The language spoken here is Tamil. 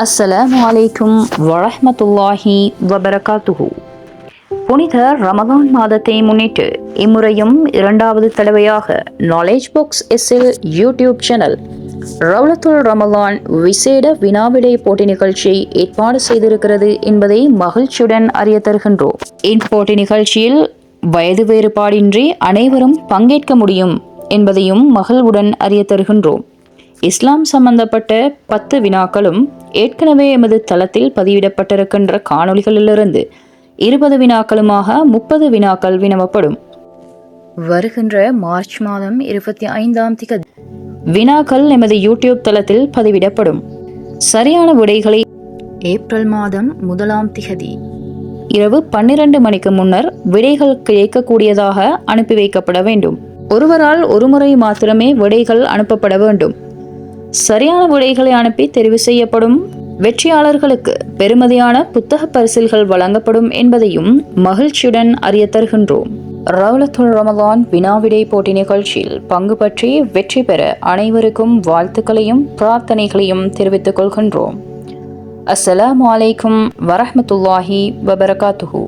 அஸ்ஸலாமு அலைக்கும் வரஹ்மத்துல்லாஹி வபரகாத்துஹு. புனித ரமதான் மாதத்தை முன்னிட்டு இம்முறையும் இரண்டாவது தடவையாக knowledge box SL YouTube channel ரவுலத்துல் ரமலான் விசேட வினாவிடை போட்டி நிகழ்ச்சியை ஏற்பாடு செய்திருக்கிறது என்பதை மகிழ்ச்சியுடன் அறிய தருகின்றோம். இப்போட்டி நிகழ்ச்சியில் வயது வேறுபாடின்றி அனைவரும் பங்கேற்க முடியும் என்பதையும் மகிழ்வுடன் அறிய தருகின்றோம். இஸ்லாம் சம்பந்தப்பட்ட 10 வினாக்களும் ஏற்கனவே எமது தளத்தில் பதிவிடப்பட்டிருக்கின்ற காணொளிகளிலிருந்து 20 வினாக்களுமாக 30 வினாக்கள் வினவப்படும். வருகின்ற மார்ச் மாதம் 25ஆம் தேதி வினாக்கள் எமது யூடியூப் தளத்தில் பதிவிடப்படும். சரியான விடைகளை ஏப்ரல் மாதம் 1ஆம் தேதி இரவு 12 மணிக்கு முன்னர் விடைகள் கிடைக்கக்கூடியதாக அனுப்பி வைக்கப்பட வேண்டும். ஒருவரால் ஒருமுறை மாத்திரமே விடைகள் அனுப்பப்பட வேண்டும். சரியான விடைகளை அனுப்பி தெரிவு செய்யப்படும் வெற்றியாளர்களுக்கு பெறுமதியான புத்தக பரிசில்கள் வழங்கப்படும் என்பதையும் மகிழ்ச்சியுடன் அறிய தருகின்றோம். ரவுலத்துல் ரமலான் வினாவிடை போட்டி நிகழ்ச்சியில் பங்கு பற்றி வெற்றி பெற அனைவருக்கும் வாழ்த்துக்களையும் பிரார்த்தனைகளையும் தெரிவித்துக் கொள்கின்றோம். அஸ்ஸலாமு அலைக்கும் வரஹ்மத்துல்லாஹி வபரகாத்துஹு.